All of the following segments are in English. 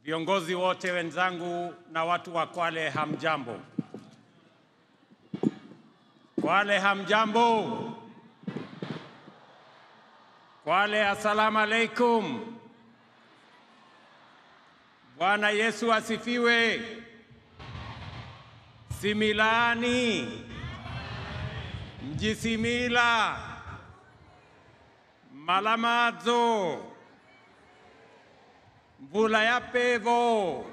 viongozi wote wenzangu na watu wa Kwale, hamjambo. Kwale, hamjambo. Kwale, assalamu alaikum. Bwana Yesu asifiwe. Similani. Mjisimila. Malamadzo. Mvula ya pevo.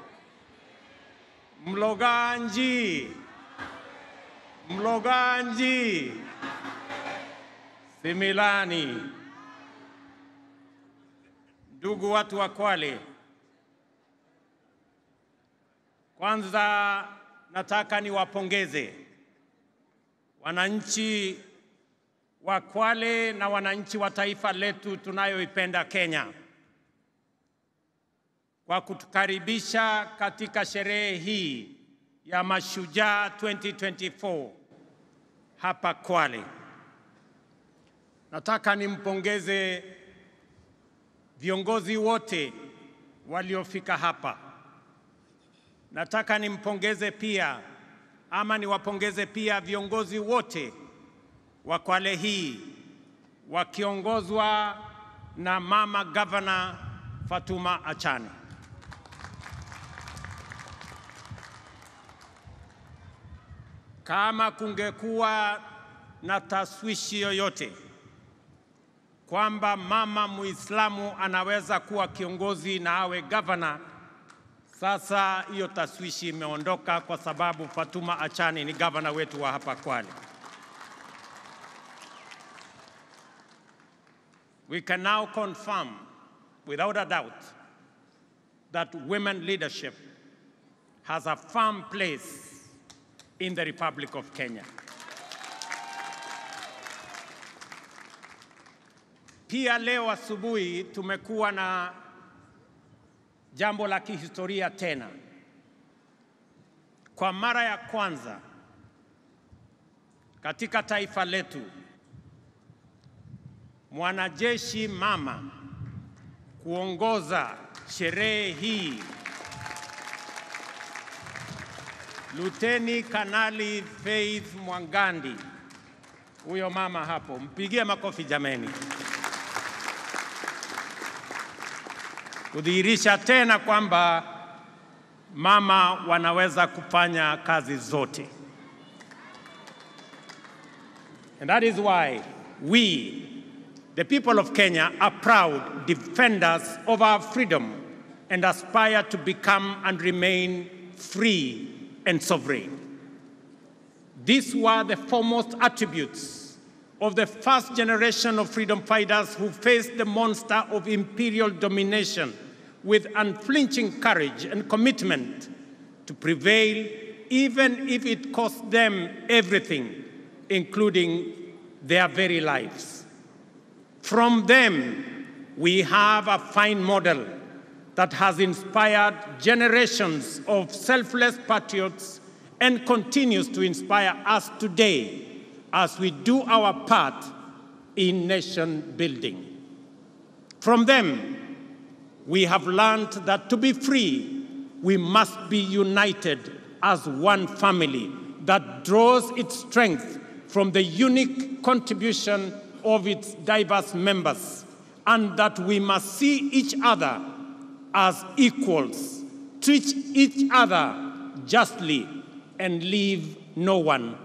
Mloganji. Mloganji. Similani. Ndugu watu wa Kwale, kwanza nataka niwapongeze wananchi wa Kwale na wananchi wa taifa letu tunayoipenda Kenya kwa kutukaribisha katika sherehe hii ya Mashujaa 2024 hapa Kwale. Nataka nimpongeze viongozi wote waliofika hapa. Nataka nimpongeze pia niwapongeze pia viongozi wote wa Kwale hii wakiongozwa na Mama Governor Fatuma Achane. Kama kungekuwa na taswishi yoyote kwamba mama Muislamu anaweza kuwa kiongozi na awe governor, sasa hiyo taswishi imeondoka kwa sababu Fatuma Achane ni governor wetu wa hapa Kwale. We can now confirm without a doubt that women leadership has a firm place in the Republic of Kenya. Pia leo asubuhi tumekuwa na jambo la kihistoria tena. Kwa mara ya kwanza katika taifa letu, mwanajeshi mama kuongoza sherehe hii, Luteni Kanali Faith Mwangandi. Huyo mama hapo, mpigie makofi jameni. Kudhihirisha tena kwamba mama wanaweza kufanya kazi zote. And that is why we, the people of Kenya, are proud defenders of our freedom and aspire to become and remain free and sovereign. These were the foremost attributes of the first generation of freedom fighters who faced the monster of imperial domination with unflinching courage and commitment to prevail, even if it cost them everything, including their very lives. From them, we have a fine model that has inspired generations of selfless patriots and continues to inspire us today as we do our part in nation building. From them, we have learned that to be free, we must be united as one family that draws its strength from the unique contribution of its diverse members, and that we must see each other as equals, treat each other justly, and leave no one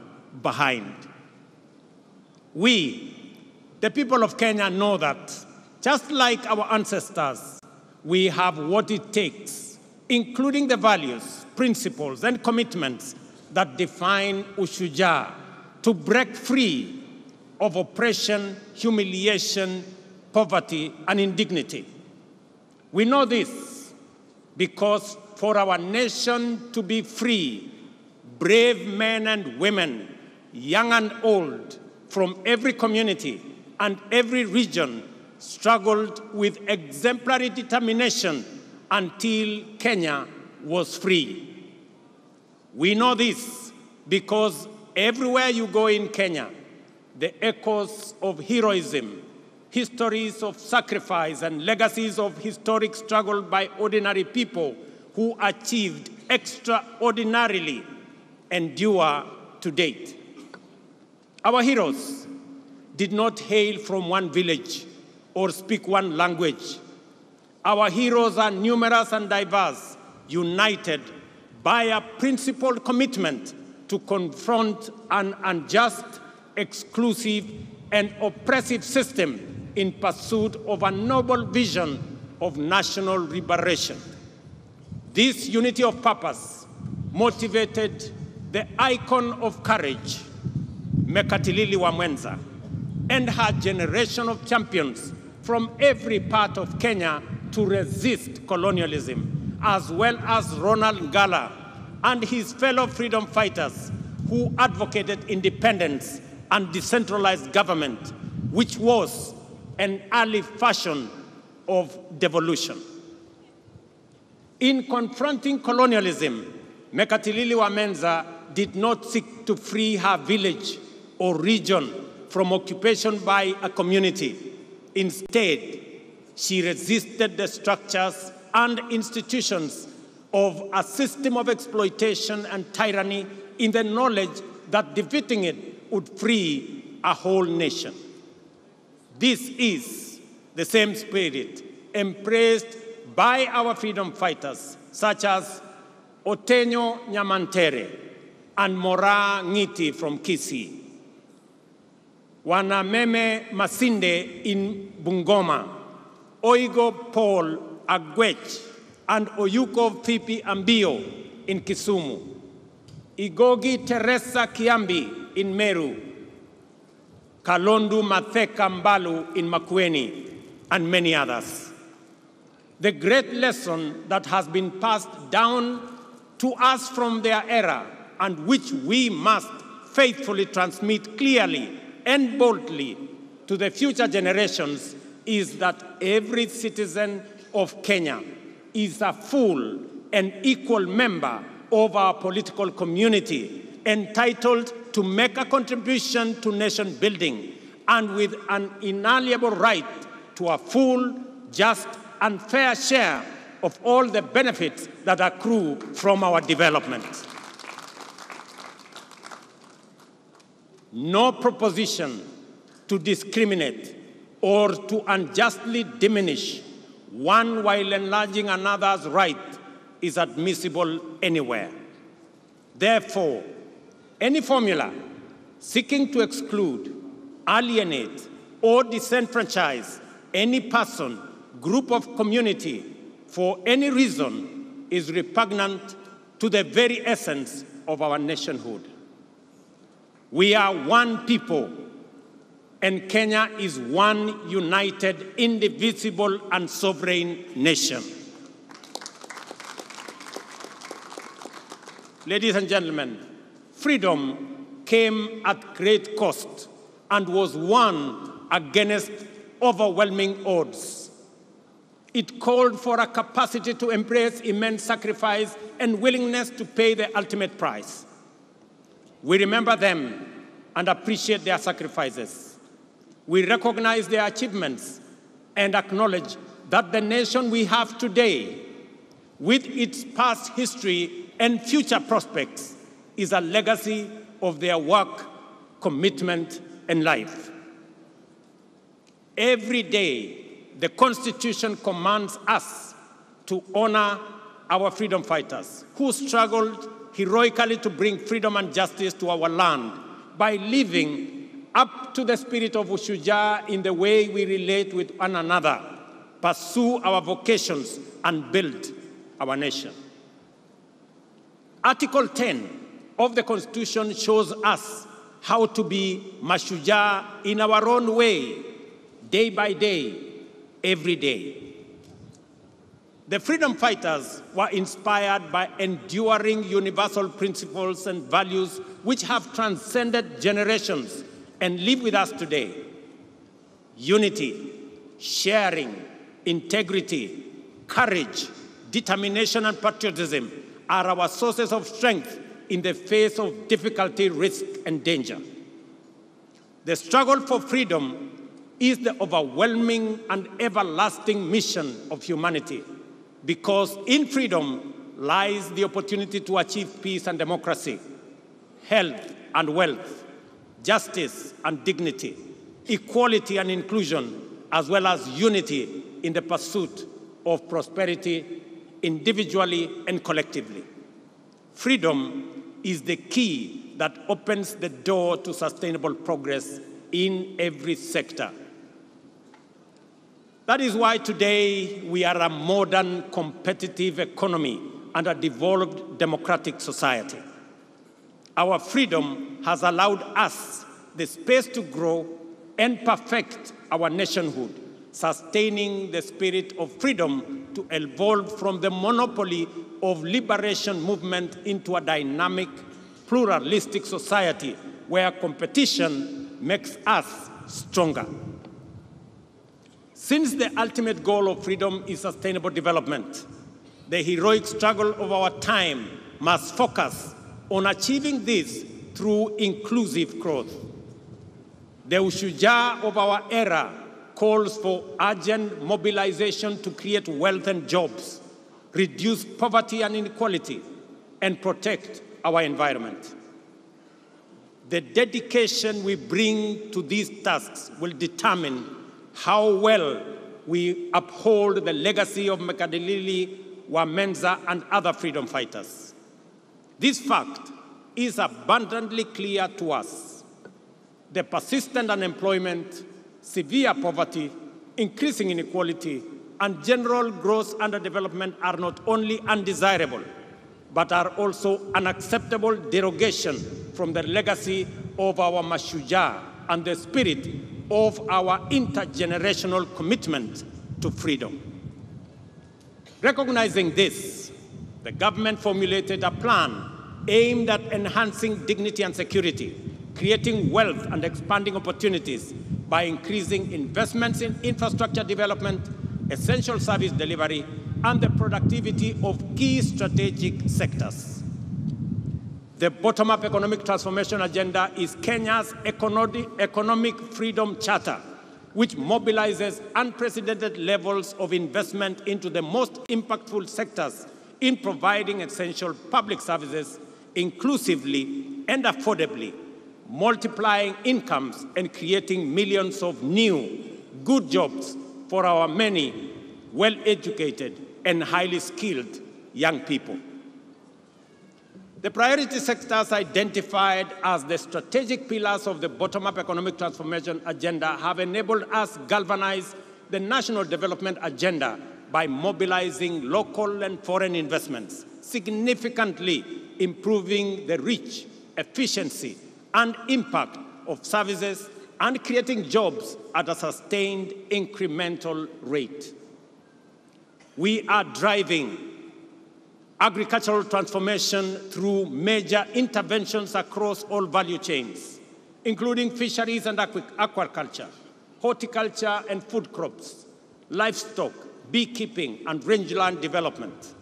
behind. We, the people of Kenya, know that just like our ancestors, we have what it takes, including the values, principles, and commitments that define Mashujaa, to break free of oppression, humiliation, poverty, and indignity. We know this because for our nation to be free, brave men and women, young and old, from every community and every region struggled with exemplary determination until Kenya was free. We know this because everywhere you go in Kenya, the echoes of heroism, histories of sacrifice, and legacies of historic struggle by ordinary people who achieved extraordinarily endure to date. Our heroes did not hail from one village or speak one language. Our heroes are numerous and diverse, united by a principled commitment to confront an unjust, exclusive, and oppressive system in pursuit of a noble vision of national liberation. This unity of purpose motivated the icon of courage, Mekatilili Wamwenza, and her generation of champions from every part of Kenya to resist colonialism, as well as Ronald Ngala and his fellow freedom fighters who advocated independence and decentralized government, which was an early fashion of devolution. In confronting colonialism, Mekatilili Wamwenza did not seek to free her village or region from occupation by a community. Instead, she resisted the structures and institutions of a system of exploitation and tyranny in the knowledge that defeating it would free a whole nation. This is the same spirit embraced by our freedom fighters, such as Otenyo Nyamantere and Mora Ngiti from Kisii, Wanameme Masinde in Bungoma, Oigo Paul Agwech and Oyuko Fipi Ambio in Kisumu, Igogi Teresa Kiambi in Meru, Kalondu Matheka Mbalu in Makueni, and many others. The great lesson that has been passed down to us from their era and which we must faithfully transmit clearly and boldly to the future generations is that every citizen of Kenya is a full and equal member of our political community, entitled to make a contribution to nation building and with an inalienable right to a full, just, and fair share of all the benefits that accrue from our development. No proposition to discriminate or to unjustly diminish one while enlarging another's right is admissible anywhere. Therefore, any formula seeking to exclude, alienate, or disenfranchise any person, group of community for any reason is repugnant to the very essence of our nationhood. We are one people, and Kenya is one united, indivisible, and sovereign nation. Ladies and gentlemen, freedom came at great cost and was won against overwhelming odds. It called for a capacity to embrace immense sacrifice and willingness to pay the ultimate price. We remember them and appreciate their sacrifices. We recognize their achievements and acknowledge that the nation we have today, with its past history and future prospects, is a legacy of their work, commitment, and life. Every day, the Constitution commands us to honor our freedom fighters who struggled heroically to bring freedom and justice to our land by living up to the spirit of Mashujaa in the way we relate with one another, pursue our vocations, and build our nation. Article 10 of the Constitution shows us how to be Mashujaa in our own way, day by day, every day. The freedom fighters were inspired by enduring universal principles and values which have transcended generations and live with us today. Unity, sharing, integrity, courage, determination, and patriotism are our sources of strength in the face of difficulty, risk, and danger. The struggle for freedom is the overwhelming and everlasting mission of humanity, because in freedom lies the opportunity to achieve peace and democracy, health and wealth, justice and dignity, equality and inclusion, as well as unity in the pursuit of prosperity individually and collectively. Freedom is the key that opens the door to sustainable progress in every sector. That is why today we are a modern, competitive economy and a devolved democratic society. Our freedom has allowed us the space to grow and perfect our nationhood, sustaining the spirit of freedom to evolve from the monopoly of liberation movement into a dynamic, pluralistic society where competition makes us stronger. Since the ultimate goal of freedom is sustainable development, the heroic struggle of our time must focus on achieving this through inclusive growth. The Mashujaa of our era calls for urgent mobilization to create wealth and jobs, reduce poverty and inequality, and protect our environment. The dedication we bring to these tasks will determine how well we uphold the legacy of Mekadilili, Wamenza, and other freedom fighters. This fact is abundantly clear to us. The persistent unemployment, severe poverty, increasing inequality, and general gross underdevelopment are not only undesirable, but are also unacceptable derogation from the legacy of our Mashujaa and the spirit of our intergenerational commitment to freedom. Recognizing this, the government formulated a plan aimed at enhancing dignity and security, creating wealth and expanding opportunities by increasing investments in infrastructure development, essential service delivery, and the productivity of key strategic sectors. The bottom-up economic transformation agenda is Kenya's economic freedom charter, which mobilizes unprecedented levels of investment into the most impactful sectors in providing essential public services inclusively and affordably, multiplying incomes and creating millions of new, good jobs for our many well-educated and highly skilled young people. The priority sectors identified as the strategic pillars of the bottom-up economic transformation agenda have enabled us to galvanize the national development agenda by mobilizing local and foreign investments, significantly improving the reach, efficiency, and impact of services, and creating jobs at a sustained incremental rate. We are driving agricultural transformation through major interventions across all value chains, including fisheries and aquaculture, horticulture and food crops, livestock, beekeeping, and rangeland development.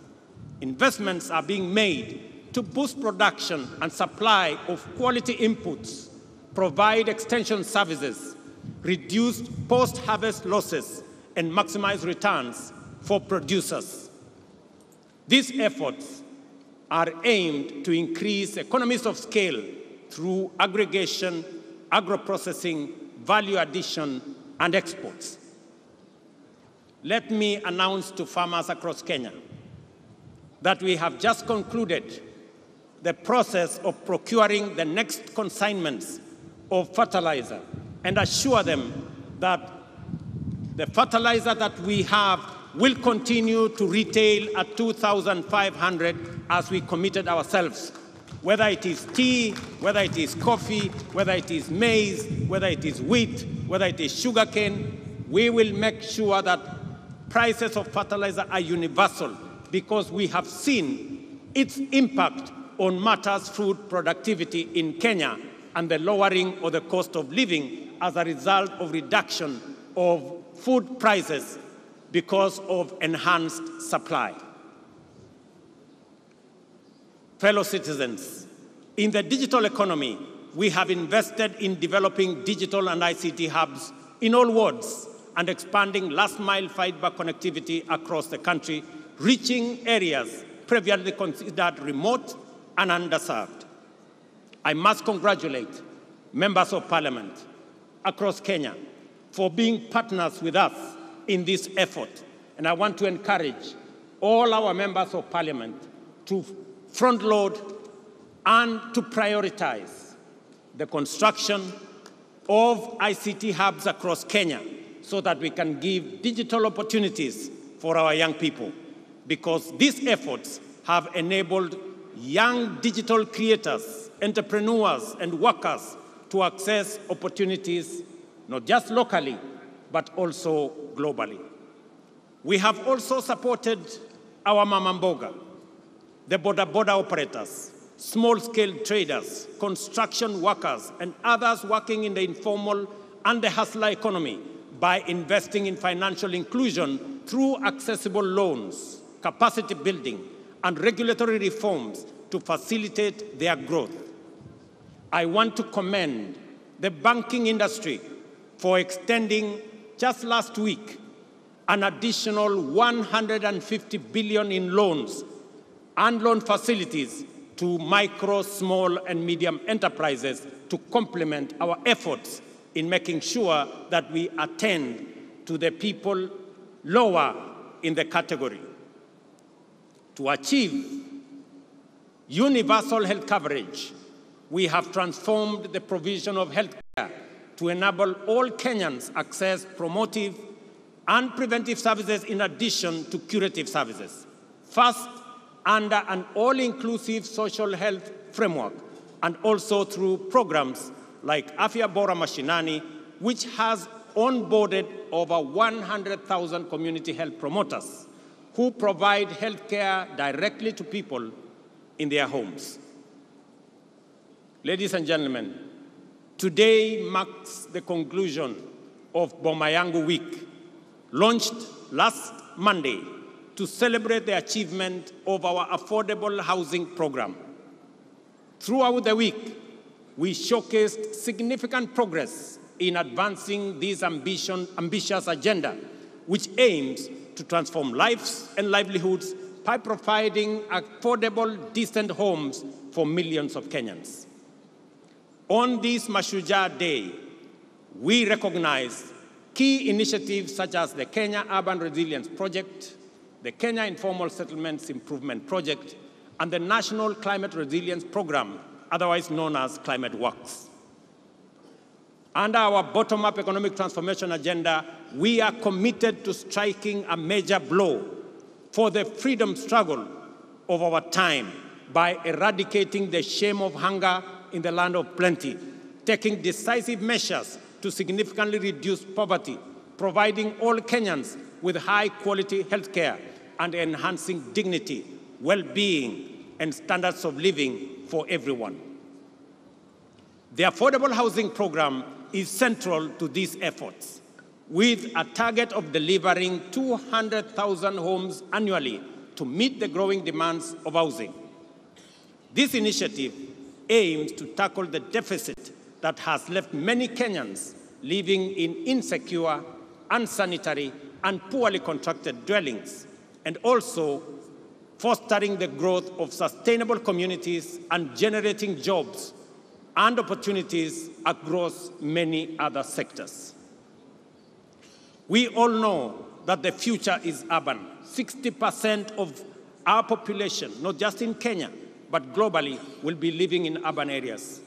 Investments are being made to boost production and supply of quality inputs, provide extension services, reduce post-harvest losses, and maximize returns for producers. These efforts are aimed to increase economies of scale through aggregation, agro-processing, value addition, and exports. Let me announce to farmers across Kenya that we have just concluded the process of procuring the next consignments of fertilizer and assure them that the fertilizer that we have will continue to retail at 2,500 as we committed ourselves. Whether it is tea, whether it is coffee, whether it is maize, whether it is wheat, whether it is sugarcane, we will make sure that prices of fertilizer are universal because we have seen its impact on matters food productivity in Kenya and the lowering of the cost of living as a result of reduction of food prices because of enhanced supply. Fellow citizens, in the digital economy, we have invested in developing digital and ICT hubs in all wards and expanding last-mile fiber connectivity across the country, reaching areas previously considered remote and underserved. I must congratulate members of parliament across Kenya for being partners with us in this effort. And I want to encourage all our members of parliament to front load and to prioritize the construction of ICT hubs across Kenya so that we can give digital opportunities for our young people, because these efforts have enabled young digital creators, entrepreneurs, and workers to access opportunities not just locally, but also globally. We have also supported our mama mboga, the boda operators, small-scale traders, construction workers, and others working in the informal and the hustler economy by investing in financial inclusion through accessible loans, capacity building, and regulatory reforms to facilitate their growth. I want to commend the banking industry for extending, just last week, an additional 150 billion in loans and loan facilities to micro, small, and medium enterprises to complement our efforts in making sure that we attend to the people lower in the category. To achieve universal health coverage, we have transformed the provision of health care to enable all Kenyans access promotive and preventive services in addition to curative services. First, under an all-inclusive social health framework, and also through programs like Afya Bora Mashinani, which has onboarded over 100,000 community health promoters who provide health care directly to people in their homes. Ladies and gentlemen, today marks the conclusion of Boma Yangu Week, launched last Monday to celebrate the achievement of our affordable housing program. Throughout the week, we showcased significant progress in advancing this ambitious agenda, which aims to transform lives and livelihoods by providing affordable, decent homes for millions of Kenyans. On this Mashujaa Day, we recognize key initiatives such as the Kenya Urban Resilience Project, the Kenya Informal Settlements Improvement Project, and the National Climate Resilience Program, otherwise known as Climate Works. Under our bottom-up economic transformation agenda, we are committed to striking a major blow for the freedom struggle of our time by eradicating the shame of hunger in the land of plenty, taking decisive measures to significantly reduce poverty, providing all Kenyans with high-quality health care, and enhancing dignity, well-being, and standards of living for everyone. The Affordable Housing Program is central to these efforts, with a target of delivering 200,000 homes annually to meet the growing demands of housing. This initiative aims to tackle the deficit that has left many Kenyans living in insecure, unsanitary, and poorly constructed dwellings, and also fostering the growth of sustainable communities and generating jobs and opportunities across many other sectors. We all know that the future is urban. 60% of our population, not just in Kenya, but globally, will be living in urban areas.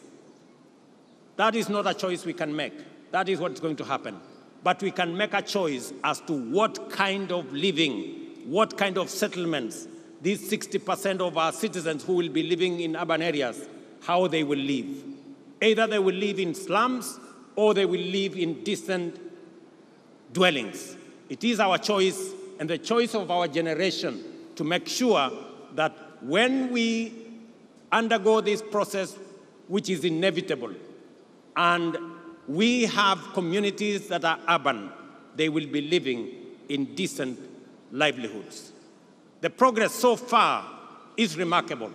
That is not a choice we can make. That is what's going to happen. But we can make a choice as to what kind of living, what kind of settlements these 60% of our citizens who will be living in urban areas, how they will live. Either they will live in slums or they will live in decent dwellings. It is our choice and the choice of our generation to make sure that when we undergo this process, which is inevitable, and we have communities that are urban, they will be living in decent livelihoods. The progress so far is remarkable.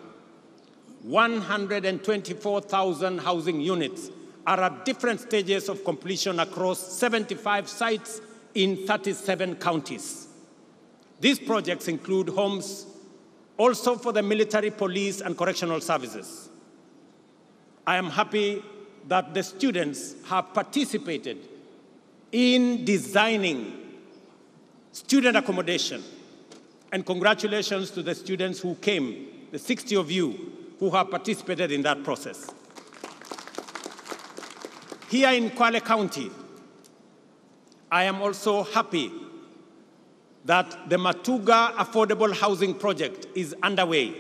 124,000 housing units are at different stages of completion across 75 sites in 37 counties. These projects include homes also for the military, police, and correctional services. I am happy that the students have participated in designing student accommodation. And congratulations to the students who came, the 60 of you who have participated in that process. Here in Kwale County, I am also happy that the Mashujaa Affordable Housing Project is underway,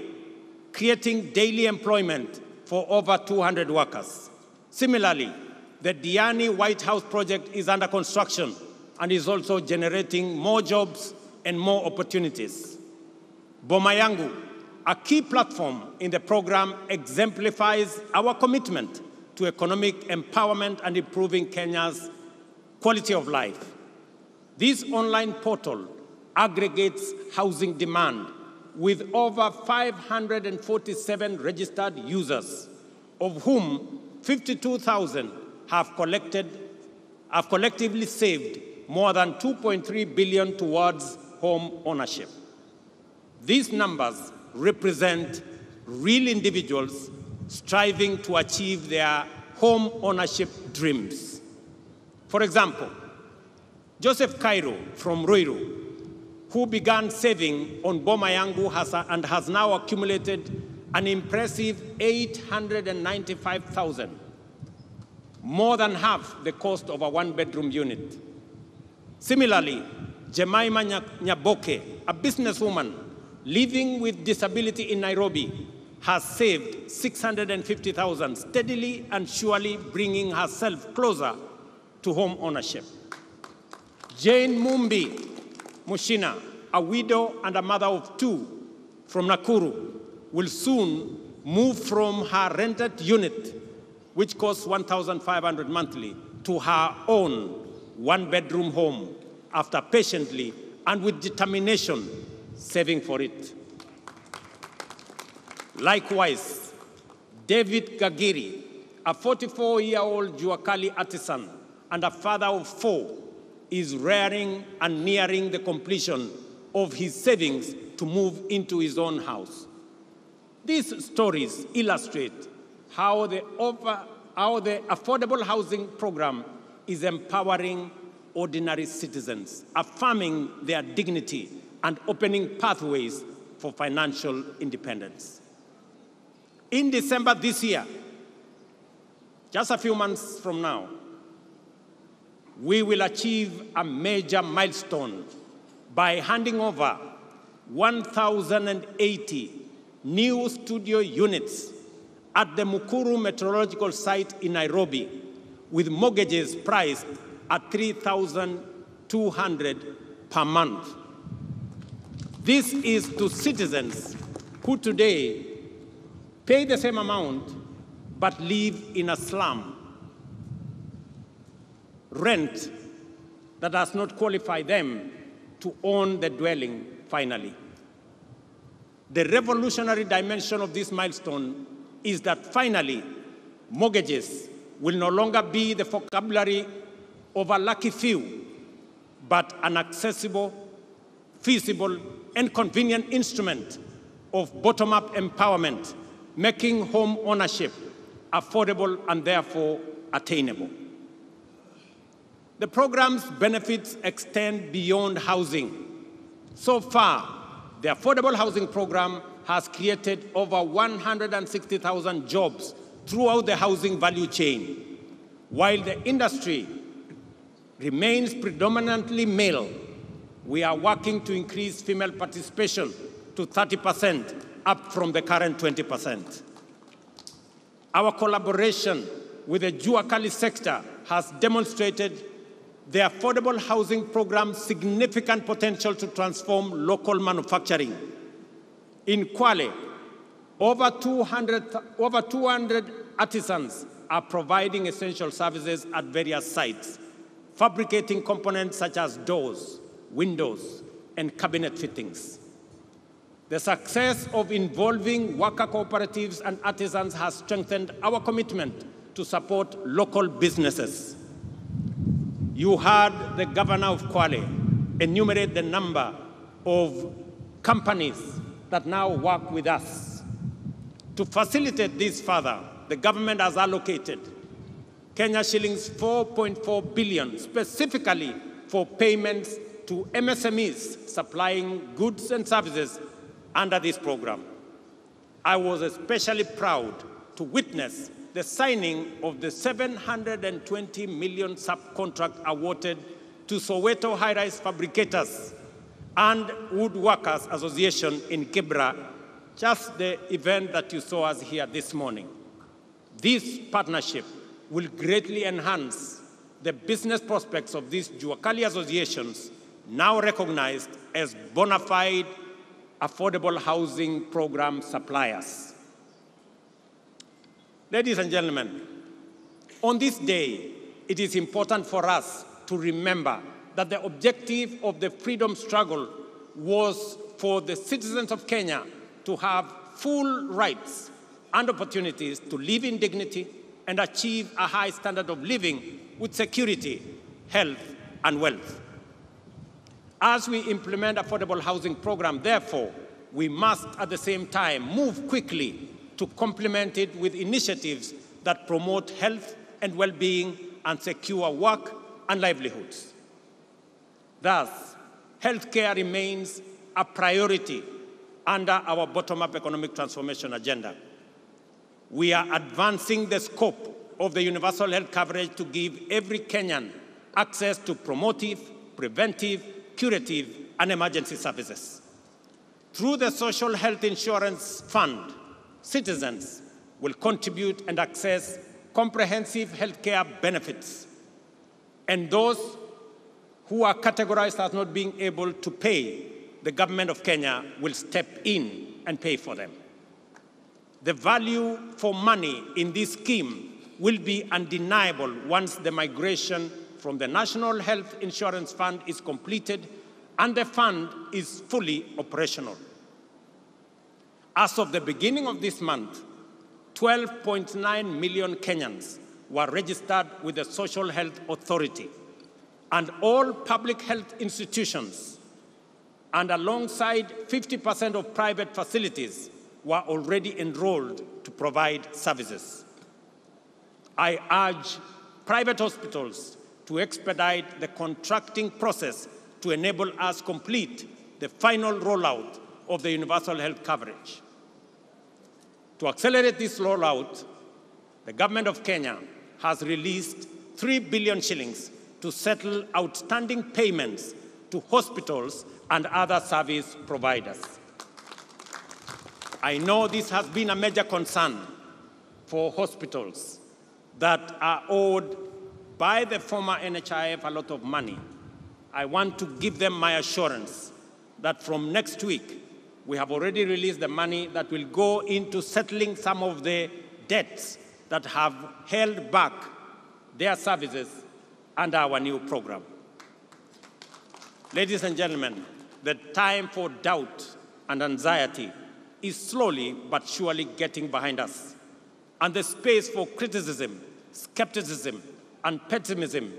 creating daily employment for over 200 workers. Similarly, the Diani White House project is under construction and is also generating more jobs and more opportunities. Boma Yangu, a key platform in the program, exemplifies our commitment to economic empowerment and improving Kenya's quality of life. This online portal aggregates housing demand with over 547 registered users, of whom 52,000 have collectively saved more than 2.3 billion towards home ownership. These numbers represent real individuals striving to achieve their home ownership dreams. For example, Joseph Cairo from Ruto, who began saving on Boma Yangu and has now accumulated an impressive 895,000, more than half the cost of a one-bedroom unit. Similarly, Jemima Nyaboke, a businesswoman living with disability in Nairobi, has saved 650,000, steadily and surely bringing herself closer to home ownership. Jane Mumbi Mushina, a widow and a mother of two from Nakuru, will soon move from her rented unit, which costs 1,500 monthly, to her own one-bedroom home after patiently and with determination saving for it. Likewise, David Gagiri, a 44-year-old Juakali artisan and a father of 4, is rearing and nearing the completion of his savings to move into his own house. These stories illustrate how the affordable housing program is empowering ordinary citizens, affirming their dignity and opening pathways for financial independence. In December this year, just a few months from now, we will achieve a major milestone by handing over 1,080 new studio units at the Mukuru Meteorological Site in Nairobi, with mortgages priced at $3,200 per month. This is to citizens who today pay the same amount but live in a slum, rent that does not qualify them to own the dwelling finally. The revolutionary dimension of this milestone is that finally, mortgages will no longer be the vocabulary of a lucky few, but an accessible, feasible, and convenient instrument of bottom-up empowerment, making home ownership affordable and therefore attainable. The program's benefits extend beyond housing. So far, the Affordable Housing Program has created over 160,000 jobs throughout the housing value chain. While the industry remains predominantly male, we are working to increase female participation to 30%, up from the current 20%. Our collaboration with the Juakali sector has demonstrated the Affordable Housing Program's significant potential to transform local manufacturing. In Kwale, over 200 artisans are providing essential services at various sites, fabricating components such as doors, windows, and cabinet fittings. The success of involving worker cooperatives and artisans has strengthened our commitment to support local businesses. You heard the governor of Kwale enumerate the number of companies that now work with us. To facilitate this further, the government has allocated Kenya shillings 4.4 billion specifically for payments to MSMEs supplying goods and services under this program. I was especially proud to witness the signing of the 720 million subcontract awarded to Soweto High-Rise Fabricators and Woodworkers Association in Kibra, just the event that you saw us here this morning. This partnership will greatly enhance the business prospects of these Juakali associations, now recognized as bona fide affordable housing program suppliers. Ladies and gentlemen, on this day, it is important for us to remember that the objective of the freedom struggle was for the citizens of Kenya to have full rights and opportunities to live in dignity and achieve a high standard of living with security, health, and wealth. As we implement affordable housing program, therefore, we must at the same time move quickly to complement it with initiatives that promote health and well-being and secure work and livelihoods. Thus, healthcare remains a priority under our bottom-up economic transformation agenda. We are advancing the scope of the universal health coverage to give every Kenyan access to promotive, preventive, curative, and emergency services. Through the Social Health Insurance Fund, citizens will contribute and access comprehensive healthcare benefits, and those who are categorized as not being able to pay, the government of Kenya will step in and pay for them. The value for money in this scheme will be undeniable once the migration from the National Health Insurance Fund is completed and the fund is fully operational. As of the beginning of this month, 12.9 million Kenyans were registered with the Social Health Authority, and all public health institutions, and alongside 50% of private facilities, were already enrolled to provide services. I urge private hospitals to expedite the contracting process to enable us complete the final rollout of the universal health coverage. To accelerate this rollout, the government of Kenya has released 3 billion shillings to settle outstanding payments to hospitals and other service providers. I know this has been a major concern for hospitals that are owed by the former NHIF a lot of money. I want to give them my assurance that from next week, we have already released the money that will go into settling some of the debts that have held back their services under our new program. Ladies and gentlemen, the time for doubt and anxiety is slowly but surely getting behind us, and the space for criticism, skepticism, and pessimism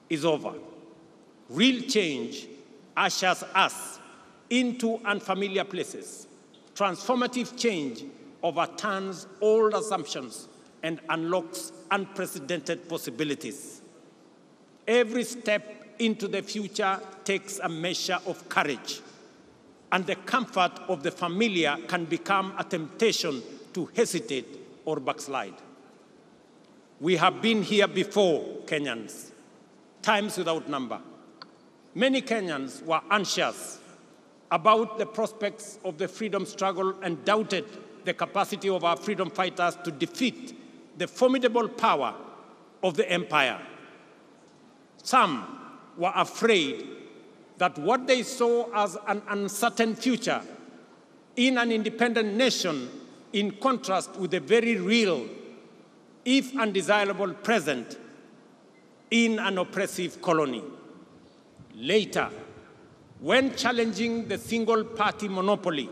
is over. Real change ushers us into unfamiliar places. Transformative change overturns old assumptions and unlocks unprecedented possibilities. Every step into the future takes a measure of courage, and the comfort of the familiar can become a temptation to hesitate or backslide. We have been here before, Kenyans, times without number. Many Kenyans were anxious about the prospects of the freedom struggle and doubted the capacity of our freedom fighters to defeat the formidable power of the empire. Some were afraid that what they saw as an uncertain future in an independent nation, in contrast with the very real, if undesirable, present in an oppressive colony. Later, when challenging the single-party monopoly,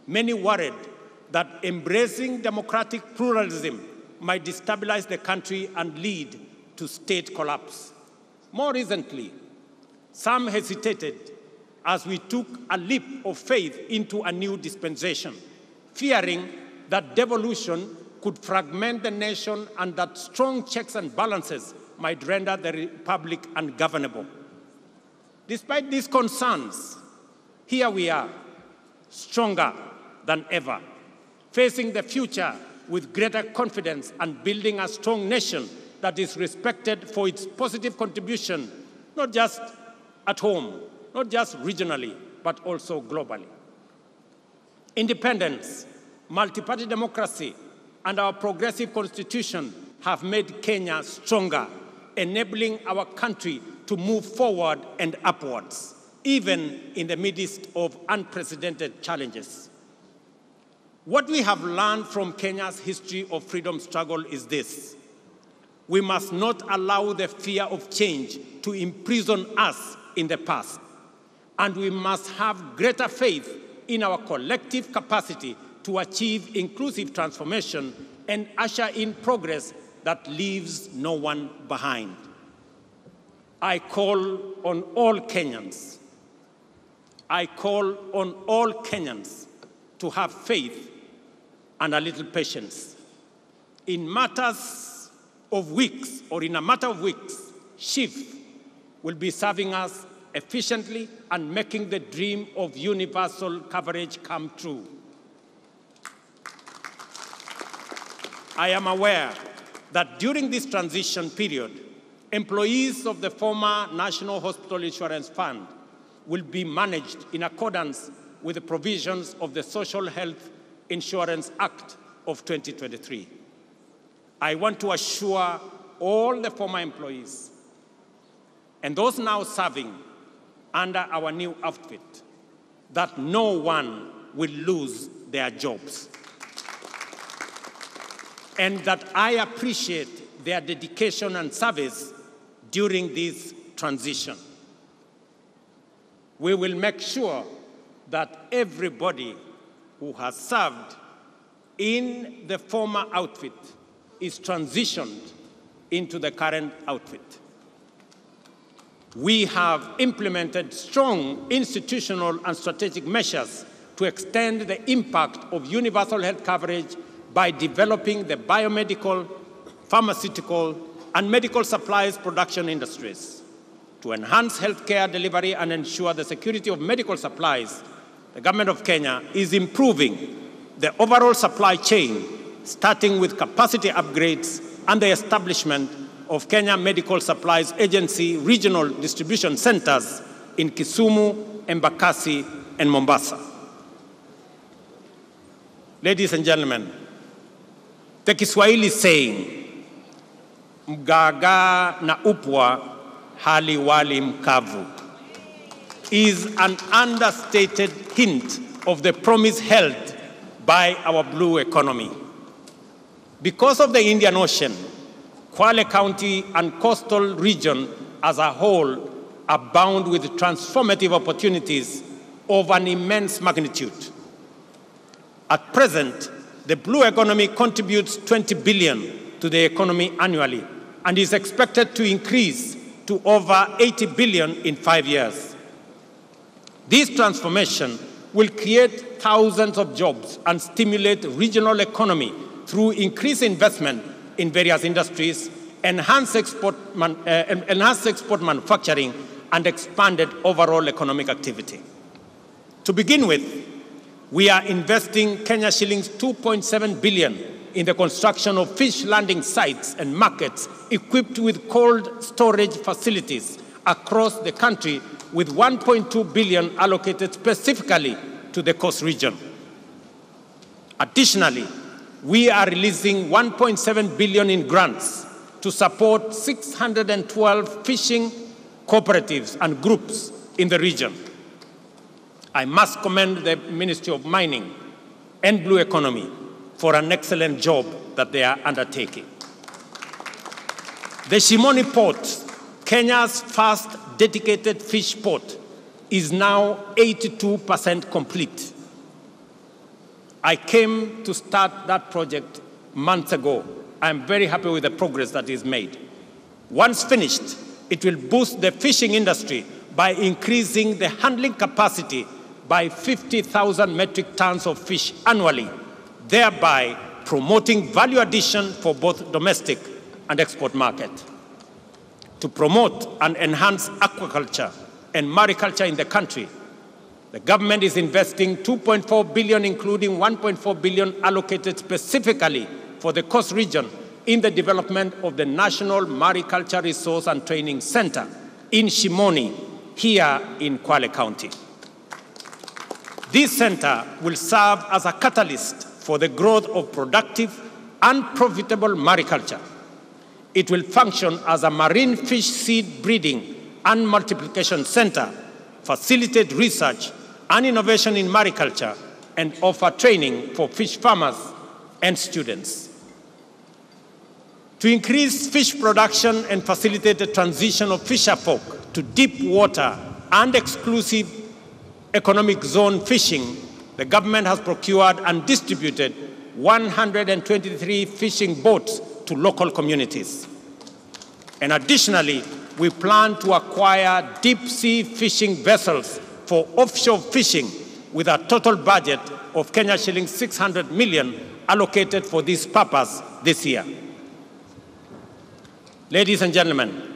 many worried that embracing democratic pluralism might destabilize the country and lead to state collapse. More recently, some hesitated as we took a leap of faith into a new dispensation, fearing that devolution could fragment the nation and that strong checks and balances might render the republic ungovernable. Despite these concerns, here we are, stronger than ever, facing the future with greater confidence and building a strong nation that is respected for its positive contribution, not just at home, not just regionally, but also globally. Independence, multi-party democracy, and our progressive constitution have made Kenya stronger, enabling our country to move forward and upwards, even in the midst of unprecedented challenges. What we have learned from Kenya's history of freedom struggle is this: we must not allow the fear of change to imprison us in the past, and we must have greater faith in our collective capacity to achieve inclusive transformation and usher in progress that leaves no one behind. I call on all Kenyans. I call on all Kenyans to have faith and a little patience. In matters of weeks, or in a matter of weeks, SHIF will be serving us efficiently and making the dream of universal coverage come true. I am aware that during this transition period, employees of the former National Hospital Insurance Fund will be managed in accordance with the provisions of the Social Health Insurance Act of 2023. I want to assure all the former employees and those now serving under our new outfit that no one will lose their jobs, and that I appreciate their dedication and service during this transition. We will make sure that everybody who has served in the former outfit is transitioned into the current outfit. We have implemented strong institutional and strategic measures to extend the impact of universal health coverage by developing the biomedical, pharmaceutical, and medical supplies production industries. To enhance healthcare delivery and ensure the security of medical supplies, the government of Kenya is improving the overall supply chain, starting with capacity upgrades and the establishment of Kenya Medical Supplies Agency regional distribution centers in Kisumu, Embakasi, and Mombasa. Ladies and gentlemen, the Kiswahili saying, mgaga na upwa hali wali mkavu, is an understated hint of the promise held by our blue economy. Because of the Indian Ocean, Kwale County and coastal region as a whole abound with transformative opportunities of an immense magnitude. At present, the blue economy contributes 20 billion to the economy annually and is expected to increase to over 80 billion in 5 years. This transformation will create thousands of jobs and stimulate regional economy through increased investment in various industries, enhanced export manufacturing, and expanded overall economic activity. To begin with, we are investing Kenya shillings 2.7 billion in the construction of fish landing sites and markets equipped with cold storage facilities across the country, with 1.2 billion allocated specifically to the coast region. Additionally, we are releasing 1.7 billion in grants to support 612 fishing cooperatives and groups in the region. I must commend the Ministry of Mining and Blue Economy for an excellent job that they are undertaking. The Shimoni Port, Kenya's first dedicated fish port, is now 82% complete. I came to start that project months ago. I'm very happy with the progress that is made. Once finished, it will boost the fishing industry by increasing the handling capacity by 50,000 metric tons of fish annually, thereby promoting value addition for both domestic and export market. To promote and enhance aquaculture and mariculture in the country, the government is investing 2.4 billion, including 1.4 billion allocated specifically for the Coast region in the development of the National Mariculture Resource and Training Center in Shimoni, here in Kwale County. This center will serve as a catalyst for the growth of productive and profitable mariculture. It will function as a marine fish seed breeding and multiplication center, facilitate research and innovation in mariculture, and offer training for fish farmers and students. To increase fish production and facilitate the transition of fisherfolk to deep water and exclusive economic zone fishing, the government has procured and distributed 123 fishing boats to local communities. And additionally, we plan to acquire deep-sea fishing vessels for offshore fishing with a total budget of Kenya shillings 600 million allocated for this purpose this year. Ladies and gentlemen,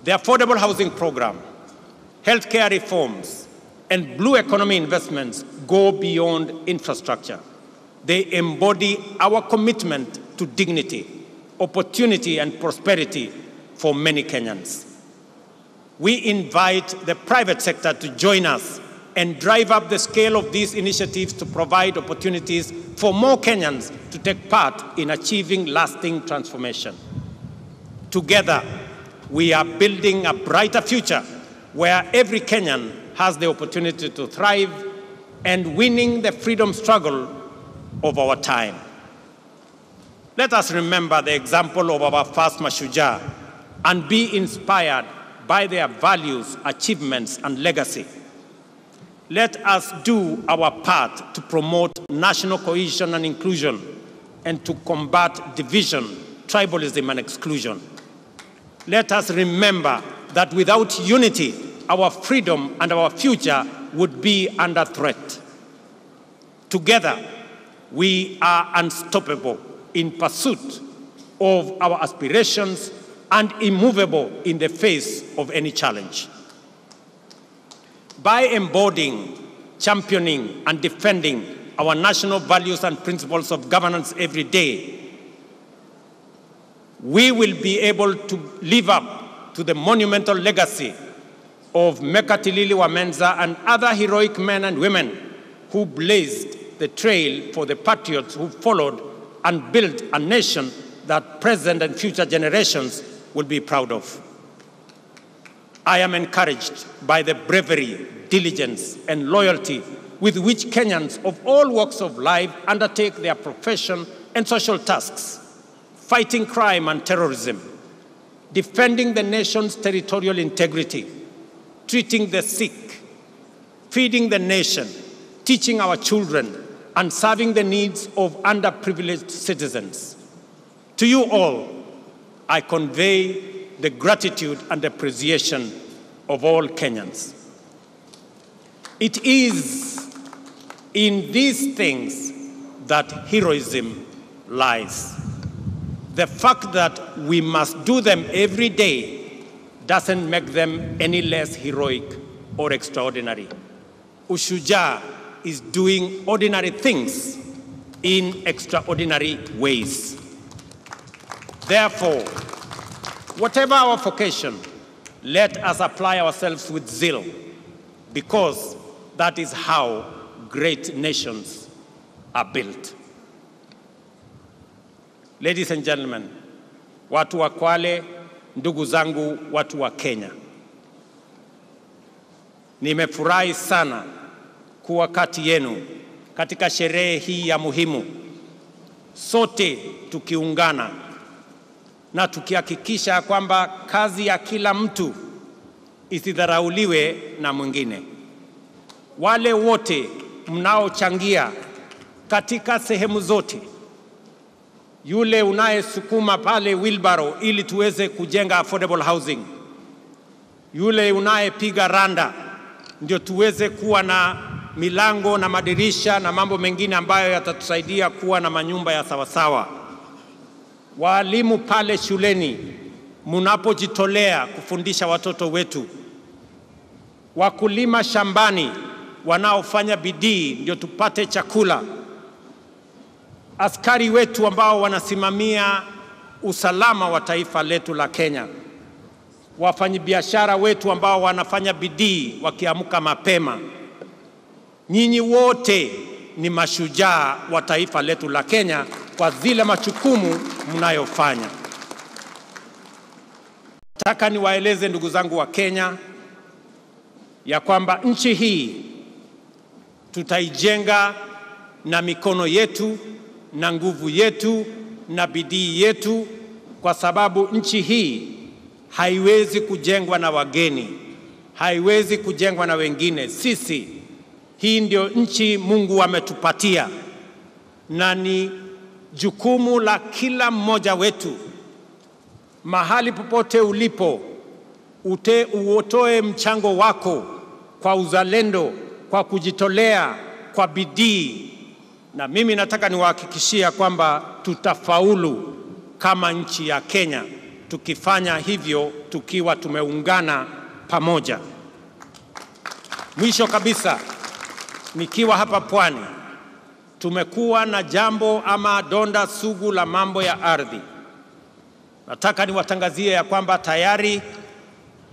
the affordable housing program, healthcare reforms, and blue economy investments go beyond infrastructure. They embody our commitment to dignity, opportunity, and prosperity for many Kenyans. We invite the private sector to join us and drive up the scale of these initiatives to provide opportunities for more Kenyans to take part in achieving lasting transformation. Together, we are building a brighter future where every Kenyan has the opportunity to thrive and winning the freedom struggle of our time. Let us remember the example of our first Mashujaa and be inspired by their values, achievements, and legacy. Let us do our part to promote national cohesion and inclusion and to combat division, tribalism, and exclusion. Let us remember that without unity, our freedom and our future would be under threat. Together, we are unstoppable in pursuit of our aspirations and immovable in the face of any challenge. By embodying, championing, and defending our national values and principles of governance every day, we will be able to live up to the monumental legacy of Mekatilili Wamenza and other heroic men and women who blazed the trail for the patriots who followed and built a nation that present and future generations will be proud of. I am encouraged by the bravery, diligence, and loyalty with which Kenyans of all walks of life undertake their profession and social tasks, fighting crime and terrorism, defending the nation's territorial integrity, treating the sick, feeding the nation, teaching our children, and serving the needs of underprivileged citizens. To you all, I convey the gratitude and appreciation of all Kenyans. It is in these things that heroism lies. The fact that we must do them every day doesn't make them any less heroic or extraordinary. Mashujaa is doing ordinary things in extraordinary ways. Therefore, whatever our vocation, let us apply ourselves with zeal, because that is how great nations are built. Ladies and gentlemen, watu wa Kwale, ndugu zangu watu wa Kenya, nimefurahi sana kuwa kati yenu katika sherehe hii ya muhimu, sote tukiungana na tukihakikisha kwamba kazi ya kila mtu isidharauliwe na mwingine. Wale wote mnaochangia katika sehemu zote, yule unayesukuma pale wheelbarrow ili tuweze kujenga affordable housing, yule unayepiga randa, ndio tuweze kuwa na milango na madirisha na mambo mengine ambayo yatatusaidia kuwa na manyumba ya sawasawa. Walimu pale shuleni, mnapojitolea kufundisha watoto wetu. Wakulima shambani wanaofanya bidii ndio tupate chakula. Askari wetu ambao wanasimamia usalama wa taifa letu la Kenya. Wafanyabiashara wetu ambao wanafanya bidii wakiamka mapema. Nyinyi wote ni mashujaa wa taifa letu la Kenya kwa zile majukumu mnayofanya. Nataka niwaeleze ndugu zangu wa Kenya ya kwamba nchi hii tutaijenga na mikono yetu na nguvu yetu na bidii yetu, kwa sababu nchi hii haiwezi kujengwa na wageni, haiwezi kujengwa na wengine. Sisi, hii ndio nchi Mungu ametupatia, na ni jukumu la kila mmoja wetu, mahali popote ulipo, utoe mchango wako kwa uzalendo, kwa kujitolea, kwa bidii. Na mimi nataka niwahakikishia kwamba tutafaulu kama nchi ya Kenya tukifanya hivyo, tukiwa tumeungana pamoja. Mwisho kabisa, nikiwa hapa Pwani, tumekuwa na jambo ama donda sugu la mambo ya ardhi. Nataka niwatangazie ya kwamba tayari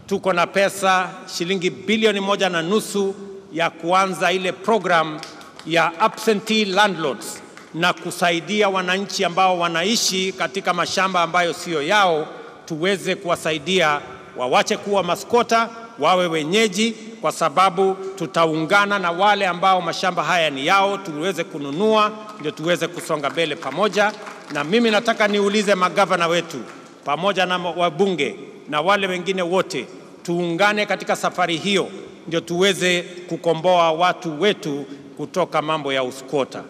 tuko na pesa shilingi bilioni 1.5 ya kuanza ile program ya absentee landlords, na kusaidia wananchi ambao wanaishi katika mashamba ambayo sio yao, tuweze kuwasaidia wawache kuwa maskota, wawe wenyeji, kwa sababu tutaungana na wale ambao mashamba haya ni yao, tuweze kununua, ndio tuweze kusonga mbele pamoja. Na mimi nataka niulize magavana wetu pamoja na wabunge na wale wengine wote, tuungane katika safari hiyo, ndio tuweze kukomboa watu wetu kutoka mambo ya uskota.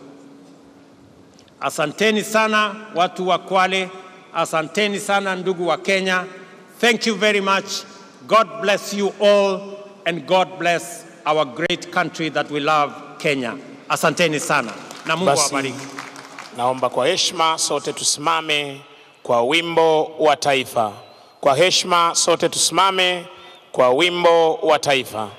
Asanteni sana watu wa Kwale, asanteni sana ndugu wa Kenya. Thank you very much. God bless you all, and God bless our great country that we love, Kenya. Asanteni sana na Mungu awabariki. Naomba kwa heshima sote tusimame kwa wimbo wa taifa. Kwa heshima sote tusimame kwa wimbo wa taifa.